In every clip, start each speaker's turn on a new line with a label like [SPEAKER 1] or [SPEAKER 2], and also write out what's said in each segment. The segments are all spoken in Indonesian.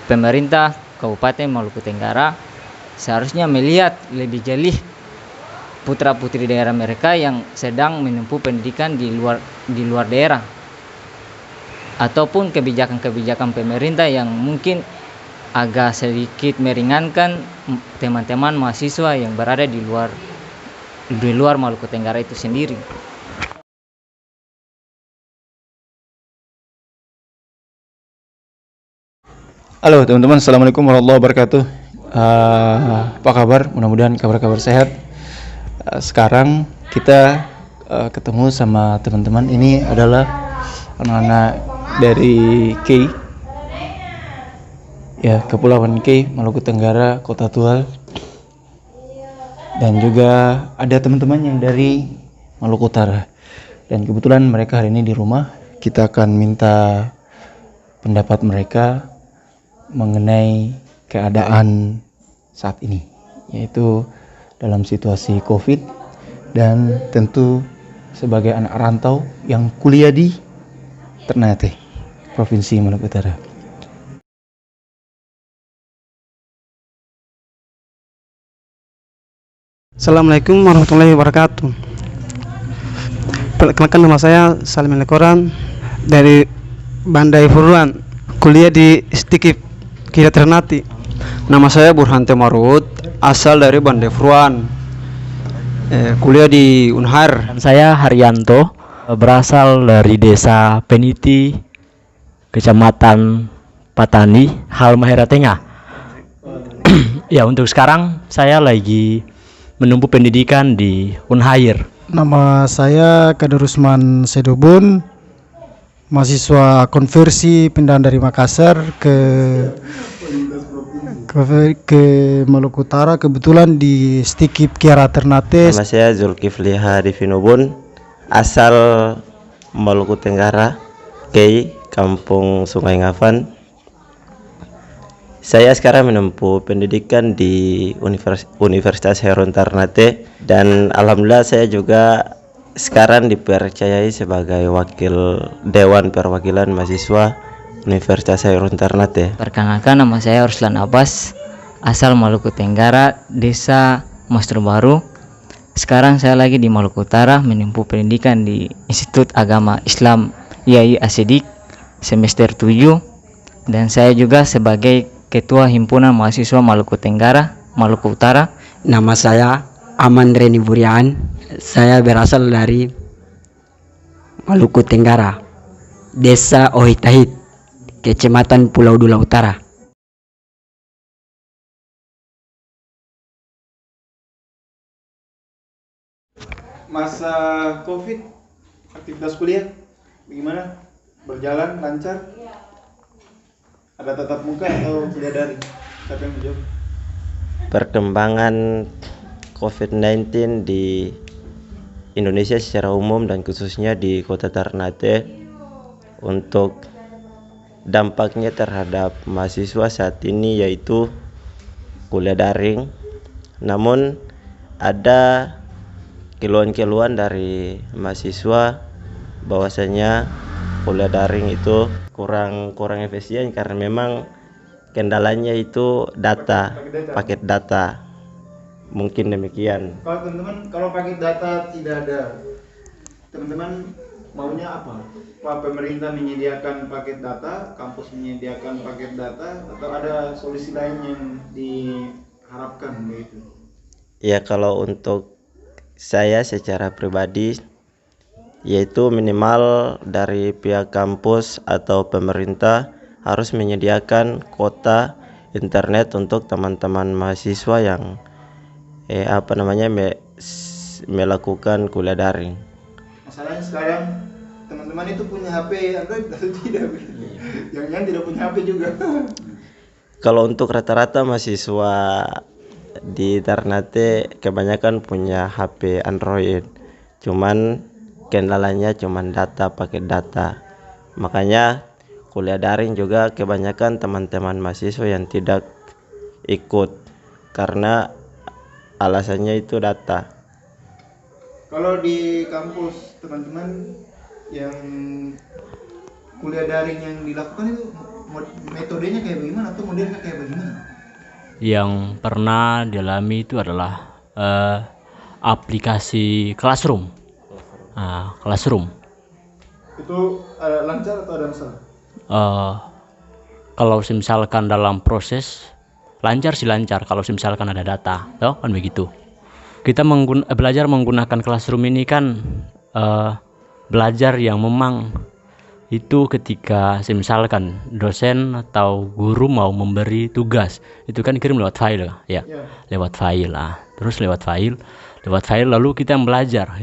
[SPEAKER 1] pemerintah Kabupaten Maluku Tenggara seharusnya melihat lebih jeli putra-putri daerah mereka yang sedang menempuh pendidikan di luar daerah, ataupun kebijakan-kebijakan pemerintah yang mungkin agak sedikit meringankan teman-teman mahasiswa yang berada di luar Maluku Tenggara itu sendiri.
[SPEAKER 2] Halo teman-teman, assalamualaikum warahmatullahi wabarakatuh. Apa kabar? Mudah-mudahan kabar-kabar sehat. Sekarang kita ketemu sama teman-teman. Ini adalah anak-anak dari K, ya, Kepulauan K, Maluku Tenggara, Kota Tual. Dan juga ada teman-teman yang dari Maluku Utara. Dan kebetulan mereka hari ini di rumah. Kita akan minta pendapat mereka mengenai keadaan saat ini, yaitu dalam situasi COVID, dan tentu sebagai anak rantau yang kuliah di Ternate, Provinsi Maluku Utara.
[SPEAKER 3] Assalamualaikum warahmatullahi wabarakatuh. Perkenalkan, nama saya Salim Lekoran dari Bandai Furuan, kuliah di Stikip Kira Ternate.
[SPEAKER 4] Nama saya Burhan Temarut, asal dari Bandai Furuan, kuliah di Unhar.
[SPEAKER 5] Dan saya Haryanto, berasal dari Desa Peniti, Kecamatan Patani, Halmahera Tengah. Ya, untuk sekarang saya lagi menempuh pendidikan di Unhair.
[SPEAKER 6] Nama saya Kader Usman Sedobun, mahasiswa konversi pindahan dari Makassar ke Maluku Utara, kebetulan di Stikip Kiara Ternate.
[SPEAKER 7] Nama saya Zulkifli Hadifinubun, asal Maluku Tenggara, Kei, Kampung Sungai Ngafan. Saya sekarang menempuh pendidikan di Universitas Heron Ternate, dan alhamdulillah saya juga sekarang dipercayai sebagai wakil Dewan Perwakilan Mahasiswa Universitas Heron Ternate.
[SPEAKER 1] Perkenalkan, nama saya Ruslan Abbas, asal Maluku Tenggara, Desa Mastro Baru. Sekarang saya lagi di Maluku Utara menempuh pendidikan di Institut Agama Islam IAI Asidik semester 7, dan saya juga sebagai Ketua Himpunan Mahasiswa Maluku Tenggara, Maluku Utara.
[SPEAKER 8] Nama saya Aman Reni Burian. Saya berasal dari Maluku Tenggara, Desa Ohitahit, Kecamatan Pulau Dula Utara.
[SPEAKER 2] Masa COVID, aktivitas kuliah bagaimana? Berjalan lancar? Ada tatap muka atau kuliah daring? Siapa yang menjawab?
[SPEAKER 7] Perkembangan COVID-19 di Indonesia secara umum dan khususnya di Kota Ternate, untuk dampaknya terhadap mahasiswa saat ini yaitu kuliah daring. Namun ada keluhan-keluhan dari mahasiswa bahwasanya kuliah daring itu kurang efisien karena memang kendalanya itu paket data. Mungkin demikian.
[SPEAKER 2] Kalau teman-teman, kalau paket data tidak ada, teman-teman maunya apa? Pak pemerintah menyediakan paket data, kampus menyediakan paket data, atau ada solusi lain yang diharapkan begitu?
[SPEAKER 7] Ya, kalau untuk saya secara pribadi, yaitu minimal dari pihak kampus atau pemerintah harus menyediakan kuota internet untuk teman-teman mahasiswa yang melakukan kuliah daring.
[SPEAKER 2] Masalahnya sekarang teman-teman itu punya HP Android atau tidak? Yang tidak punya HP juga.
[SPEAKER 7] Kalau untuk rata-rata mahasiswa di Ternate kebanyakan punya HP Android, cuman kendalanya cuman paket data. Makanya kuliah daring juga kebanyakan teman-teman mahasiswa yang tidak ikut karena alasannya itu data.
[SPEAKER 2] Kalau di kampus teman-teman yang kuliah daring yang dilakukan itu metodenya kayak bagaimana atau modelnya kayak bagaimana?
[SPEAKER 5] Yang pernah dialami itu adalah aplikasi Classroom. Classroom.
[SPEAKER 2] Itu lancar atau ada masalah?
[SPEAKER 5] Kalau misalkan dalam proses lancar sih lancar, kalau misalkan ada data, toh kan begitu. Kita belajar menggunakan Classroom ini kan belajar yang memang itu ketika misalkan dosen atau guru mau memberi tugas, itu kan kirim lewat file ya, lewat file lah. Terus lewat file lalu kita belajar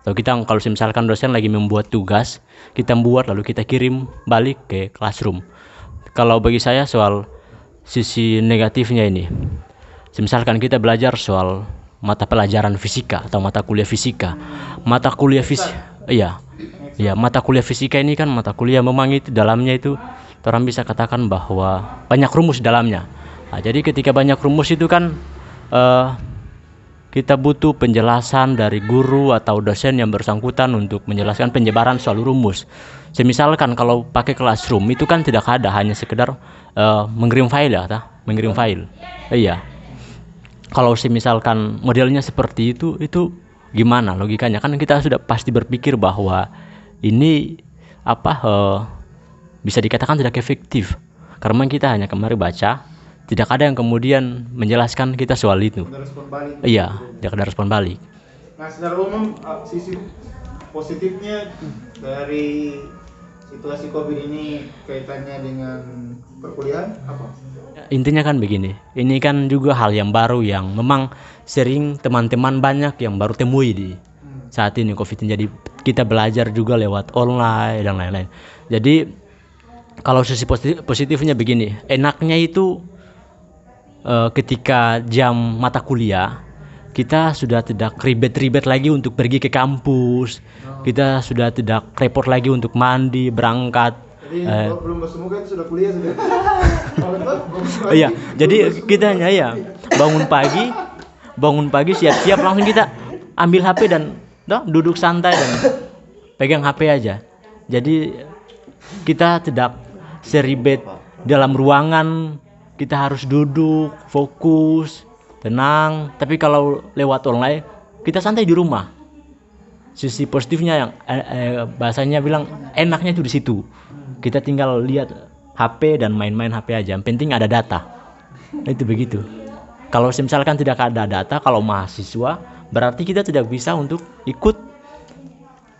[SPEAKER 5] atau kita kalau misalkan dosen lagi membuat tugas, kita buat lalu kita kirim balik ke Classroom. Kalau bagi saya soal sisi negatifnya ini, misalkan kita belajar soal mata pelajaran fisika atau mata kuliah fisika, mata kuliah fisika ini kan mata kuliah memang itu dalamnya itu orang bisa katakan bahwa banyak rumus dalamnya. Jadi ketika banyak rumus itu kan kita butuh penjelasan dari guru atau dosen yang bersangkutan untuk menjelaskan penyebaran soal rumus. Misalkan kalau pakai Classroom itu kan tidak ada, hanya sekedar mengirim file ya, mengirim file. Iya. Kalau misalkan modelnya seperti itu gimana logikanya? Kan kita sudah pasti berpikir bahwa ini bisa dikatakan tidak efektif. Karena kita hanya kemarin baca, tidak ada yang kemudian menjelaskan kita soal itu. Iya, tidak ada respon balik.
[SPEAKER 2] Nah, secara umum sisi positifnya dari situasi COVID ini kaitannya dengan perkuliahan apa?
[SPEAKER 5] Intinya kan begini, ini kan juga hal yang baru yang memang sering teman-teman banyak yang baru temui di saat ini COVID ini. Jadi kita belajar juga lewat online dan lain-lain. Jadi kalau sisi positifnya begini, enaknya itu ketika jam mata kuliah kita sudah tidak ribet-ribet lagi untuk pergi ke kampus, kita sudah tidak repot lagi untuk mandi, berangkat.
[SPEAKER 2] Jadi belum bersemuka itu sudah kuliah sudah.
[SPEAKER 5] Iya, jadi kita hanya bangun pagi siap-siap langsung kita ambil HP dan duduk santai dan pegang HP aja. Jadi kita tidak seribet dalam ruangan. Kita harus duduk, fokus, tenang. Tapi kalau lewat online, kita santai di rumah. Sisi positifnya yang bahasanya bilang enaknya itu di situ. Kita tinggal lihat HP dan main-main HP aja. Yang penting ada data. Itu begitu. Kalau misalkan tidak ada data, kalau mahasiswa, berarti kita tidak bisa untuk ikut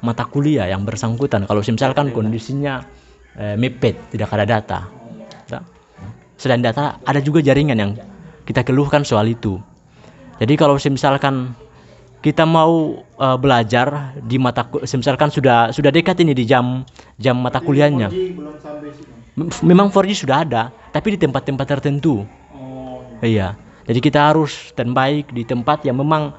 [SPEAKER 5] mata kuliah yang bersangkutan. Kalau misalkan kondisinya mepet, tidak ada data. Selain data, ada juga jaringan yang kita keluhkan soal itu. Jadi kalau misalkan kita mau belajar di misalkan sudah dekat ini di jam mata kuliahnya. Memang 4G sudah ada, tapi di tempat-tempat tertentu. Iya. Jadi kita harus standby di tempat yang memang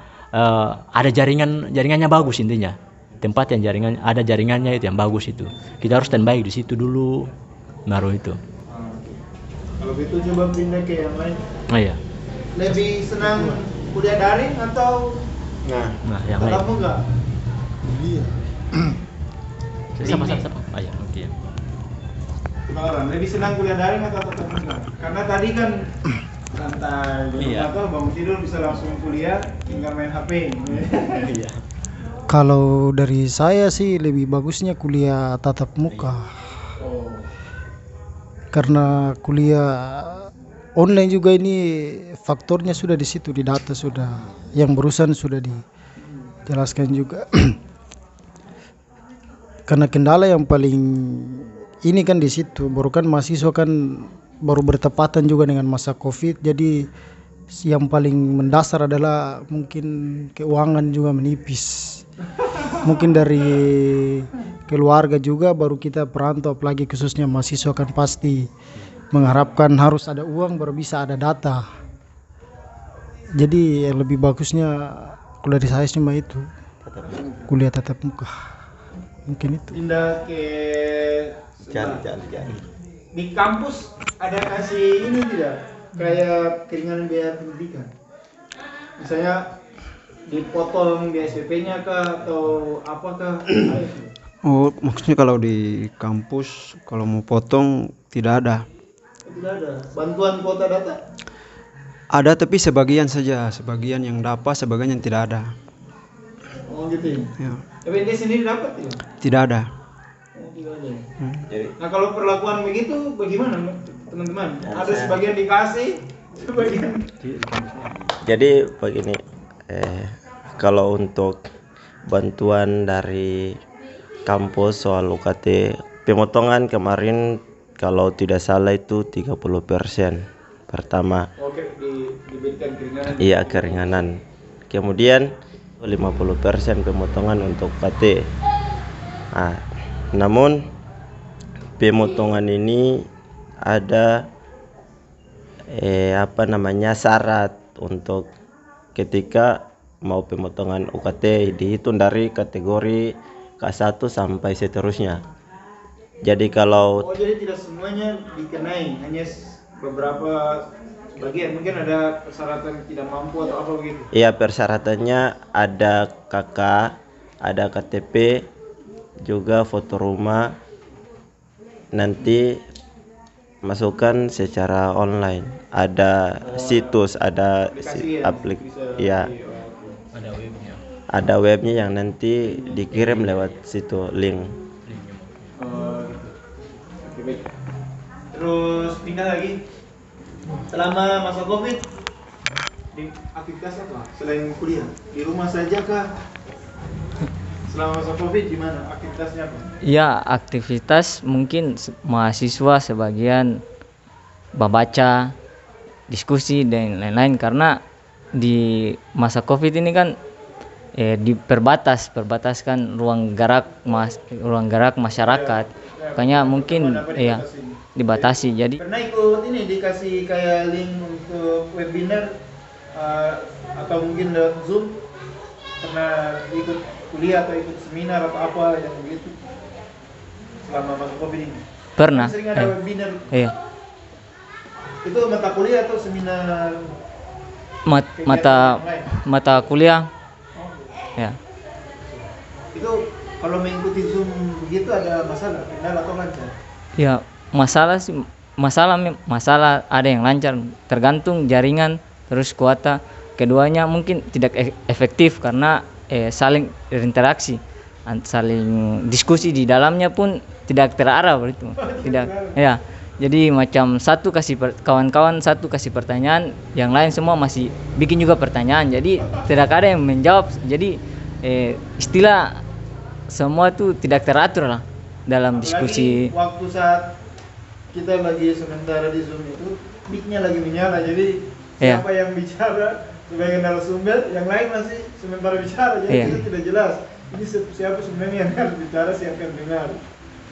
[SPEAKER 5] ada jaringannya bagus intinya. Tempat yang ada jaringannya itu yang bagus itu. Kita harus standby di situ dulu, baru itu.
[SPEAKER 2] Kalau gitu coba pindah ke yang lain.
[SPEAKER 5] Iya.
[SPEAKER 2] Lebih senang kuliah daring atau
[SPEAKER 5] yang lain.
[SPEAKER 2] Kamu enggak?
[SPEAKER 6] Iya.
[SPEAKER 5] Sama. Ya, oke.
[SPEAKER 2] Orang lebih senang kuliah daring atau tatap muka? Karena tadi kan santai di rumah tuh bangun tidur bisa langsung kuliah, tinggal main HP.
[SPEAKER 5] Iya.
[SPEAKER 6] Kalau dari saya sih lebih bagusnya kuliah tatap muka. Karena kuliah online juga ini faktornya sudah di situ, di data sudah, yang barusan sudah dijelaskan juga. Karena kendala yang paling ini kan di situ, baru kan mahasiswa kan baru bertepatan juga dengan masa COVID, jadi yang paling mendasar adalah mungkin keuangan juga menipis. Mungkin dari keluarga juga, baru kita perantau apalagi khususnya mahasiswa kan pasti mengharapkan harus ada uang baru bisa ada data. Jadi yang lebih bagusnya kuliah di saya cuma itu, kuliah tatap muka. Mungkin itu.
[SPEAKER 2] Pindah ke
[SPEAKER 7] Cari.
[SPEAKER 2] Di kampus ada kasih ini tidak? Kayak keringanan biaya pendidikan. Misalnya dipotong biaya SPP-nya kah atau apakah?
[SPEAKER 4] Oh, maksudnya kalau di kampus kalau mau potong tidak ada.
[SPEAKER 2] Tidak ada bantuan kuota data.
[SPEAKER 4] Ada tapi sebagian saja, sebagian yang dapat, sebagian yang tidak ada.
[SPEAKER 2] Oh gitu
[SPEAKER 4] Ya,
[SPEAKER 2] tapi ini sendiri dapat ya.
[SPEAKER 4] tidak ada.
[SPEAKER 2] Oh, tidak ada. Nah kalau perlakuan begitu bagaimana teman-teman? Ada sebagian dikasih, sebagian.
[SPEAKER 7] Jadi begini, kalau untuk bantuan dari kampus soal UKT, pemotongan kemarin kalau tidak salah itu 30% pertama.
[SPEAKER 2] Oke, diberikan keringanan.
[SPEAKER 7] Iya, keringanan. Kemudian 50% pemotongan untuk UKT. Nah, namun pemotongan ini ada syarat untuk ketika mau pemotongan UKT dihitung dari kategori K1 sampai seterusnya. Jadi kalau
[SPEAKER 2] Oh jadi tidak semuanya dikenai, hanya beberapa bagian. Mungkin ada persyaratan tidak mampu atau apa begitu.
[SPEAKER 7] iya persyaratannya ada KK, ada KTP, juga foto rumah, nanti masukkan secara online. Ada situs, ada ya, ada webnya yang nanti dikirim lewat situ link.
[SPEAKER 2] Oh gitu. Oke, baik. Terus pindah lagi. Selama masa Covid di aktivitas apa? Selain kuliah, di rumah saja kah? Selama masa Covid gimana aktivitasnya apa?
[SPEAKER 1] Ya, aktivitas mungkin mahasiswa sebagian membaca, diskusi dan lain-lain, karena di masa Covid ini kan perbataskan ruang gerak masyarakat. Makanya mungkin dibatasi. Jadi
[SPEAKER 2] Pernah ikut ini dikasih kayak link untuk webinar atau mungkin lewat Zoom? Pernah ikut kuliah atau ikut seminar atau apa yang begitu selama masa Covid ini?
[SPEAKER 1] pernah
[SPEAKER 2] Sering ada webinar.
[SPEAKER 1] iya
[SPEAKER 2] Itu mata kuliah atau seminar?
[SPEAKER 1] mata kuliah ya.
[SPEAKER 2] Itu kalau mengikuti Zoom begitu ada masalah, kendala atau lancar?
[SPEAKER 1] Ya, masalah ada yang lancar, tergantung jaringan terus kuota. Keduanya mungkin tidak efektif karena saling berinteraksi, saling diskusi di dalamnya pun tidak terarah begitu. Tidak. Ya. Jadi macam kawan-kawan satu kasih pertanyaan, yang lain semua masih bikin juga pertanyaan. Jadi tidak ada yang menjawab. Jadi istilah semua itu tidak teratur lah dalam diskusi.
[SPEAKER 2] Apalagi waktu saat kita lagi sementara di Zoom itu mic-nya lagi menyala, jadi siapa yang bicara sebagai narasumber, yang lain masih sementara bicara, jadi itu tidak jelas. Ini siapa sebenarnya yang harus bicara, siapa yang dengar.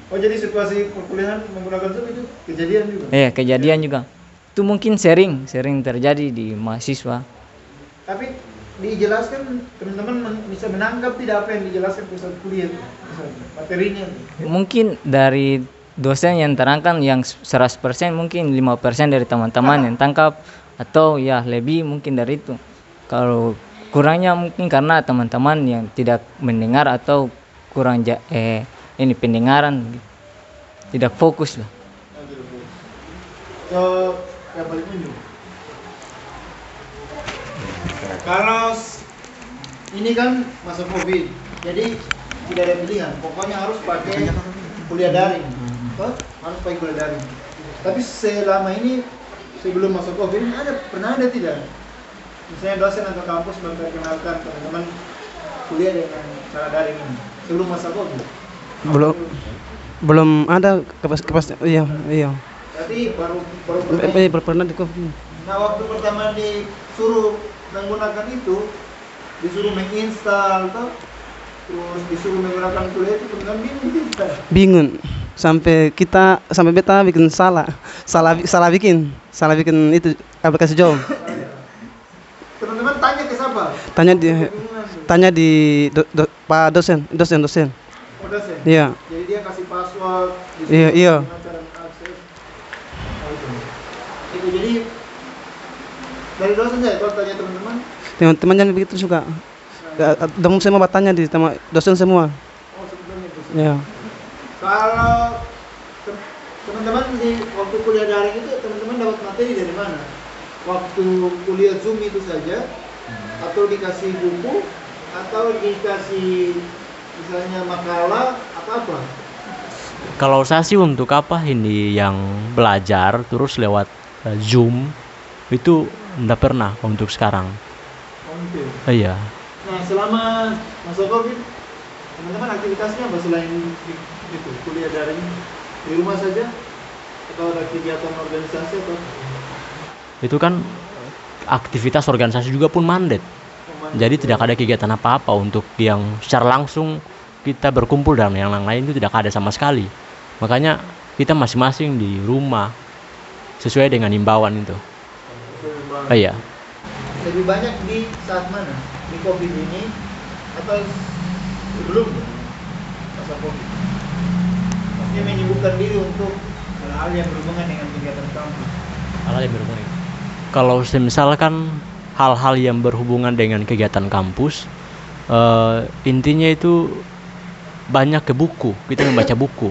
[SPEAKER 2] Oh jadi situasi perkuliahan menggunakan Zoom itu kejadian juga?
[SPEAKER 1] Iya, kejadian juga. Itu mungkin sering terjadi di mahasiswa.
[SPEAKER 2] Tapi dijelaskan, teman-teman bisa menangkap tidak apa yang dijelaskan pusat kuliah itu, misalnya materinya.
[SPEAKER 1] Mungkin dari dosen yang terangkan yang 100%, mungkin 5% dari teman-teman yang tangkap, atau ya lebih mungkin dari itu. Kalau kurangnya mungkin karena teman-teman yang tidak mendengar atau kurang ini pendengaran, tidak fokus lah.
[SPEAKER 2] So yang paling unjuk. Kalau ini kan masa Covid, jadi tidak ada pilihan. Pokoknya harus pakai kuliah daring. Harus pakai kuliah daring. Tapi selama ini sebelum masuk Covid ini pernah ada tidak? Misalnya dosen atau kampus memperkenalkan teman-teman kuliah dengan cara daring ini sebelum masa Covid?
[SPEAKER 3] Belum ada iya.
[SPEAKER 2] Berarti baru
[SPEAKER 3] Pernah di Covid.
[SPEAKER 2] Nah waktu pertama disuruh menggunakan itu, disuruh menginstal terus disuruh menggunakan kuliah itu, teman-teman
[SPEAKER 3] Bingung. Sampai beta bikin salah bikin itu aplikasi Zoom.
[SPEAKER 2] Teman-teman tanya ke siapa?
[SPEAKER 3] Tanya di Pak dosen.
[SPEAKER 2] Oh, dosen?
[SPEAKER 3] Iya.
[SPEAKER 2] Jadi dia kasih password,
[SPEAKER 3] Iya.
[SPEAKER 2] cara mengakses. Itu jadi dari dosen saya kalau tanya teman-teman.
[SPEAKER 3] Teman-teman jangan begitu suka. Dong semua bertanya di dosen semua.
[SPEAKER 2] Oh sebenarnya dosen.
[SPEAKER 3] Ya.
[SPEAKER 6] Kalau teman-teman di waktu kuliah daring itu teman-teman dapat materi dari mana? Waktu kuliah Zoom itu saja, atau dikasih buku, atau dikasih misalnya makalah atau apa?
[SPEAKER 5] Kalau saya sih untuk apa ini yang belajar terus lewat Zoom itu enggak pernah untuk sekarang.
[SPEAKER 6] Oke.
[SPEAKER 5] Iya.
[SPEAKER 6] Nah, selama masa Covid, teman-teman aktivitasnya apa selain itu kuliah daring? Di rumah saja atau ada kegiatan organisasi atau?
[SPEAKER 5] Itu kan aktivitas organisasi juga pun mandat. Jadi tidak ada kegiatan apa-apa untuk yang secara langsung kita berkumpul dan yang lain itu tidak ada sama sekali. Makanya kita masing-masing di rumah sesuai dengan imbauan itu. Iya.
[SPEAKER 6] Lebih banyak di saat mana? Di Covid ini atau sebelumnya masa Covid? Maksudnya menyibukkan diri untuk hal-hal yang berhubungan dengan kegiatan kampus.
[SPEAKER 5] Hal-hal yang berhubungan. Kalau misalkan hal-hal yang berhubungan dengan kegiatan kampus, intinya itu banyak ke buku. Kita membaca buku.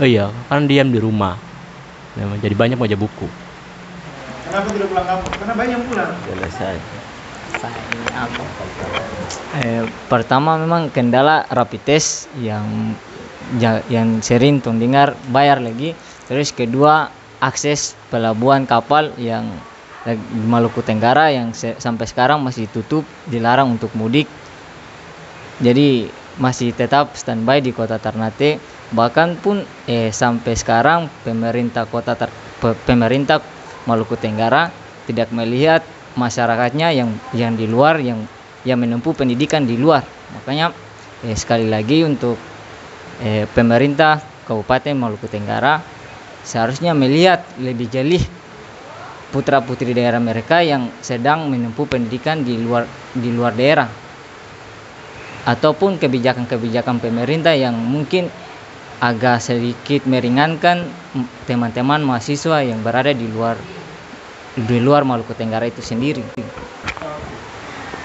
[SPEAKER 5] Iya, kan diam di rumah. Jadi banyak baca buku.
[SPEAKER 6] Kenapa tidak pulang kampus? Karena banyak pulang.
[SPEAKER 7] Selesai.
[SPEAKER 1] Pertama memang kendala rapid test yang sering tong dengar bayar lagi. Terus kedua akses pelabuhan kapal yang di Maluku Tenggara yang sampai sekarang masih tutup, dilarang untuk mudik. Jadi masih tetap standby di Kota Ternate. Bahkan pun sampai sekarang pemerintah pemerintah Maluku Tenggara tidak melihat masyarakatnya yang di luar yang menempuh pendidikan di luar. Makanya sekali lagi untuk pemerintah Kabupaten Maluku Tenggara seharusnya melihat lebih jeli putra-putri daerah mereka yang sedang menempuh pendidikan di luar daerah, ataupun kebijakan-kebijakan pemerintah yang mungkin agak sedikit meringankan teman-teman mahasiswa yang berada di luar Maluku Tenggara itu sendiri.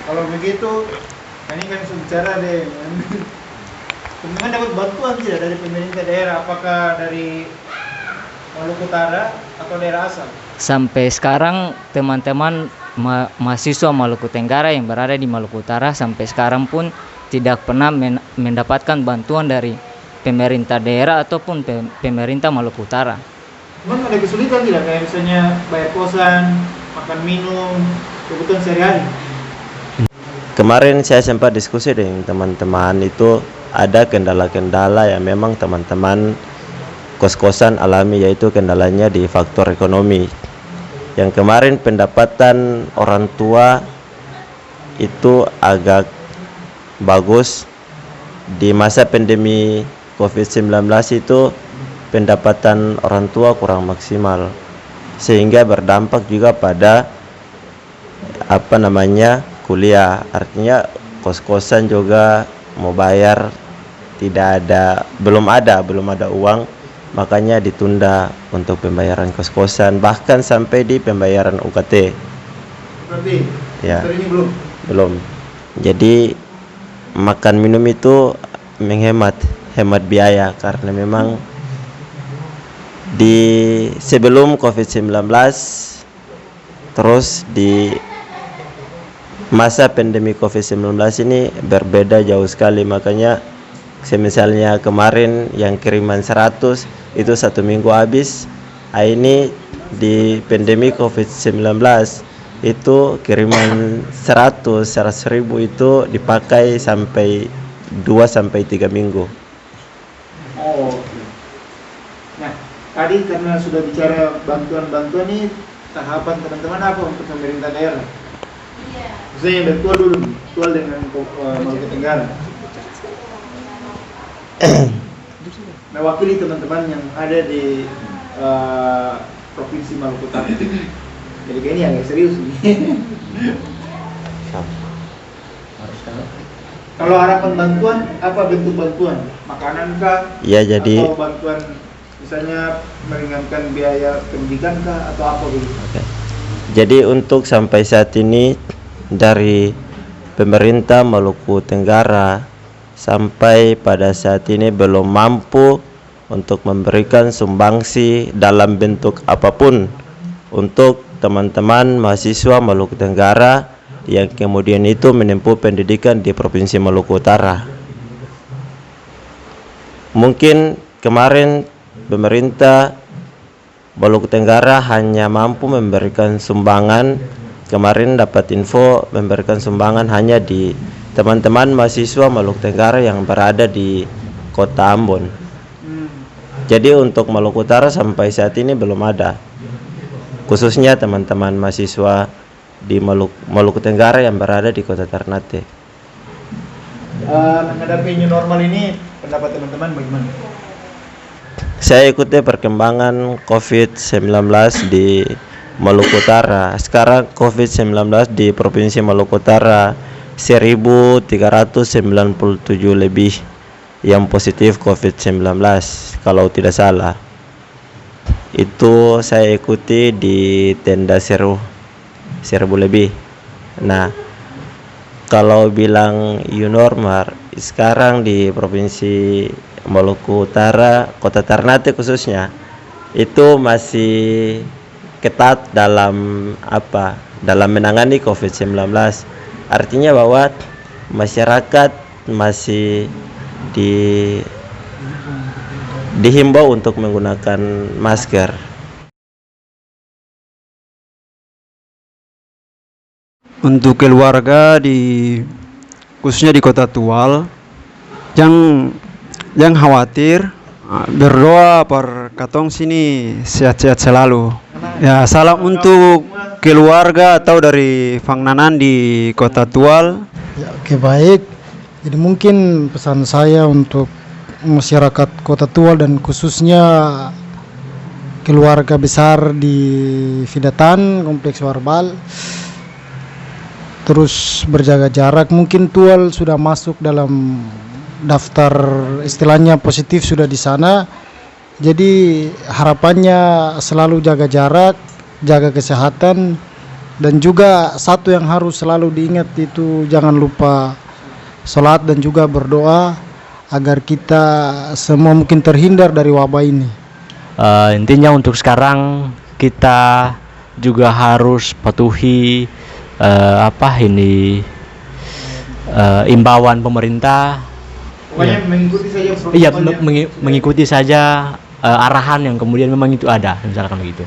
[SPEAKER 6] Kalau begitu, ini kan bicara deh. Teman-teman dapat bantuan tidak dari pemerintah daerah? Apakah dari Maluku Utara atau daerah asal?
[SPEAKER 1] Sampai sekarang teman-teman mahasiswa Maluku Tenggara yang berada di Maluku Utara sampai sekarang pun tidak pernah mendapatkan bantuan dari pemerintah daerah ataupun pemerintah Maluku Utara.
[SPEAKER 6] Memang ada kesulitan tidak kayak misalnya bayar kosan, makan minum, kebutuhan sehari-hari?
[SPEAKER 7] Kemarin saya sempat diskusi dengan teman-teman, itu ada kendala-kendala yang memang teman-teman kos-kosan alami, yaitu kendalanya di faktor ekonomi. Yang kemarin pendapatan orang tua itu agak bagus. Di masa pandemi COVID-19 itu pendapatan orang tua kurang maksimal, sehingga berdampak juga pada kuliah. Artinya kos-kosan juga mau bayar belum ada uang, makanya ditunda untuk pembayaran kos-kosan, bahkan sampai di pembayaran UKT.
[SPEAKER 6] Berarti
[SPEAKER 7] Ya,
[SPEAKER 6] ini
[SPEAKER 7] belum. Jadi makan minum itu hemat biaya, karena memang di sebelum COVID-19 terus di masa pandemi COVID-19 ini berbeda jauh sekali. Makanya misalnya kemarin yang kiriman 100 itu 1 minggu habis. Ini di pandemi COVID-19 itu kiriman 100 ribu itu dipakai sampai 2-3 minggu.
[SPEAKER 6] Oh, oke. Nah, tadi karena sudah bicara bantuan-bantuan nih, tahapan teman-teman apa untuk pemerintah daerah? Misalnya yang virtual dengan Maluku Tenggara. Mewakili teman-teman yang ada di Provinsi Maluku Utara. Jadi kayaknya agak serius nih. Kalau harapan bantuan, apa bentuk bantuan? Makanan kah?
[SPEAKER 7] Ya, jadi
[SPEAKER 6] atau bantuan misalnya meringankan biaya pendidikan kah atau apa begitu?
[SPEAKER 7] Oke. Jadi untuk sampai saat ini dari pemerintah Maluku Tenggara sampai pada saat ini belum mampu untuk memberikan sumbangsi dalam bentuk apapun untuk teman-teman mahasiswa Maluku Tenggara yang kemudian itu menempuh pendidikan di Provinsi Maluku Utara. Mungkin kemarin pemerintah Maluku Tenggara hanya mampu memberikan sumbangan, kemarin dapat info memberikan sumbangan hanya di teman-teman mahasiswa Maluku Tenggara yang berada di Kota Ambon. Jadi untuk Maluku Utara sampai saat ini belum ada, khususnya teman-teman mahasiswa di Maluku Tenggara yang berada di Kota Ternate.
[SPEAKER 2] Menghadapi new normal ini, pendapat teman-teman bagaimana?
[SPEAKER 7] Saya ikuti perkembangan COVID-19 di Maluku Utara. Sekarang COVID-19 di Provinsi Maluku Utara 1.397 lebih yang positif COVID-19 kalau tidak salah. Itu saya ikuti di tenda 1000 lebih. Nah, kalau bilang new normal sekarang di Provinsi Maluku Utara, Kota Ternate khususnya, itu masih ketat dalam menangani COVID-19. Artinya bahwa masyarakat masih dihimbau untuk menggunakan masker.
[SPEAKER 4] Untuk keluarga khususnya di Kota Tual, jangan khawatir, berdoa per katong sini sehat-sehat selalu. Ya, salam untuk keluarga atau dari Fangnanan di Kota Tual.
[SPEAKER 6] Ya, oke, baik. Jadi mungkin pesan saya untuk masyarakat Kota Tual dan khususnya keluarga besar di Vidatan, Kompleks Warbal, terus berjaga jarak. Mungkin Tual sudah masuk dalam daftar istilahnya positif sudah di sana. Jadi harapannya selalu jaga jarak, jaga kesehatan, dan juga satu yang harus selalu diingat itu jangan lupa sholat dan juga berdoa agar kita semua mungkin terhindar dari wabah ini.
[SPEAKER 5] Intinya untuk sekarang kita juga harus patuhi imbauan pemerintah.
[SPEAKER 2] Pokoknya mengikuti saja protokol.
[SPEAKER 5] Iya, mengikuti saja arahan yang kemudian memang itu ada, misalkan begitu.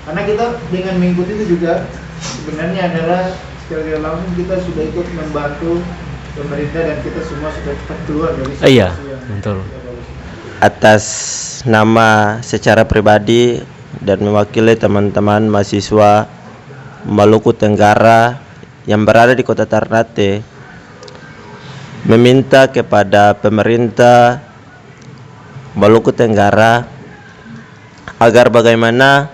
[SPEAKER 2] Karena kita dengan mengikuti itu juga sebenarnya adalah secara tidak langsung kita sudah ikut membantu pemerintah dan kita semua sudah cepat keluar dari situasi
[SPEAKER 5] Iya, betul.
[SPEAKER 7] Atas nama secara pribadi dan mewakili teman-teman mahasiswa Maluku Tenggara yang berada di Kota Ternate, meminta kepada pemerintah Maluku Tenggara agar bagaimana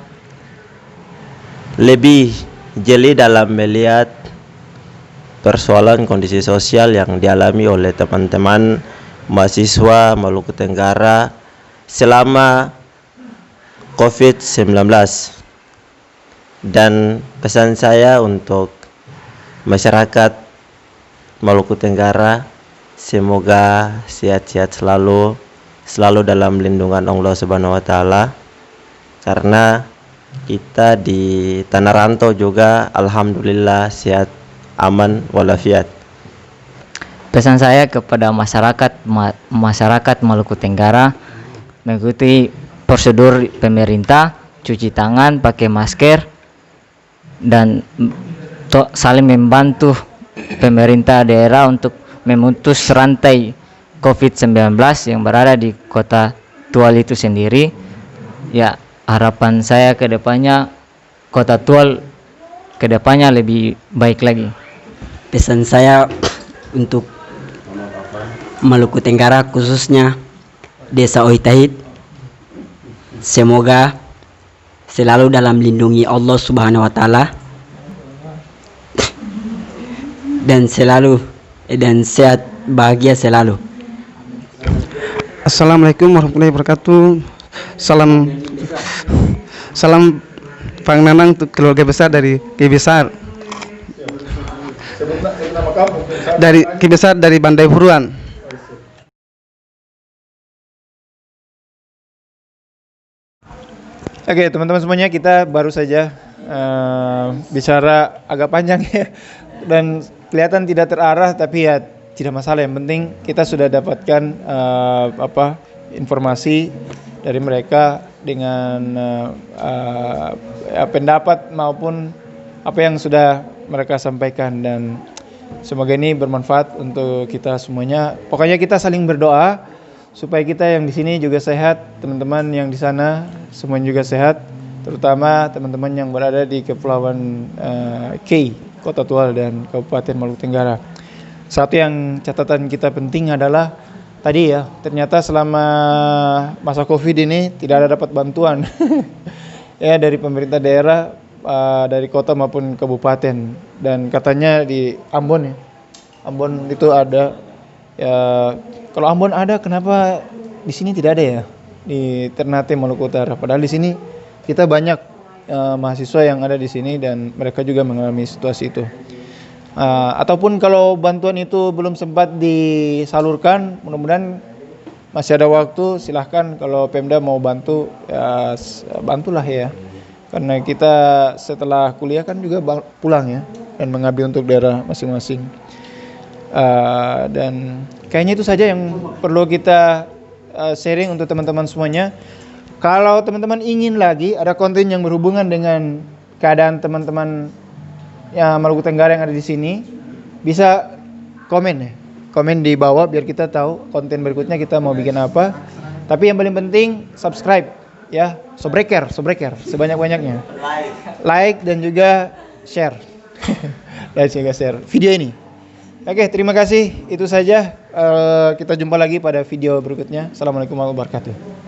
[SPEAKER 7] lebih jeli dalam melihat persoalan kondisi sosial yang dialami oleh teman-teman mahasiswa Maluku Tenggara selama COVID-19. Dan pesan saya untuk masyarakat Maluku Tenggara, semoga sehat-sehat selalu dalam lindungan Allah Subhanahu wa taala, karena kita di Tanah Rantau juga alhamdulillah sehat, aman walafiat.
[SPEAKER 1] Pesan saya kepada masyarakat Maluku Tenggara, mengikuti prosedur pemerintah, cuci tangan, pakai masker, dan saling membantu pemerintah daerah untuk memutus rantai COVID-19 yang berada di Kota Tual itu sendiri. Ya, harapan saya ke depannya Kota Tual ke depannya lebih baik lagi.
[SPEAKER 8] Pesan saya untuk Maluku Tenggara khususnya Desa Oitahit, semoga selalu dalam lindungi Allah Subhanahu wa taala dan sehat bahagia selalu.
[SPEAKER 3] Assalamualaikum warahmatullahi wabarakatuh. Salam Fangnanan untuk keluarga besar dari Ki Besar.
[SPEAKER 2] Sebut nama
[SPEAKER 3] dari Ki Besar dari Bandai Furuan.
[SPEAKER 2] Oke, teman-teman semuanya, kita baru saja bicara agak panjang ya, dan kelihatan tidak terarah, tapi ya tidak masalah. Yang penting kita sudah dapatkan informasi dari mereka dengan pendapat maupun apa yang sudah mereka sampaikan, dan semoga ini bermanfaat untuk kita semuanya. Pokoknya kita saling berdoa supaya kita yang di sini juga sehat, teman-teman yang di sana semuanya juga sehat, terutama teman-teman yang berada di Kepulauan K, Kota Tual dan Kabupaten Maluku Tenggara. Satu yang catatan kita penting adalah tadi ya, ternyata selama masa Covid ini tidak ada dapat bantuan ya dari pemerintah daerah, dari kota maupun kabupaten, dan katanya di Ambon ya, Ambon itu ada ya. Kalau Ambon ada, kenapa di sini tidak ada ya, di Ternate Maluku Utara? Padahal di sini kita banyak mahasiswa yang ada di sini dan mereka juga mengalami situasi itu. Ataupun kalau bantuan itu belum sempat disalurkan, mudah-mudahan masih ada waktu. Silahkan kalau Pemda mau bantu, ya bantulah ya. Karena kita setelah kuliah kan juga pulang ya, dan mengabdi untuk daerah masing-masing. Dan kayaknya itu saja yang perlu kita sharing untuk teman-teman semuanya. Kalau teman-teman ingin lagi ada konten yang berhubungan dengan keadaan teman-teman yang Maluku Tenggara yang ada di sini, bisa komen ya, komen di bawah biar kita tahu konten berikutnya kita mau bikin apa. Tapi yang paling penting subscribe ya, sobreker sebanyak-banyaknya, like dan juga share dan juga share video ini. Oke, terima kasih. Itu saja. Kita jumpa lagi pada video berikutnya. Assalamualaikum warahmatullahi wabarakatuh.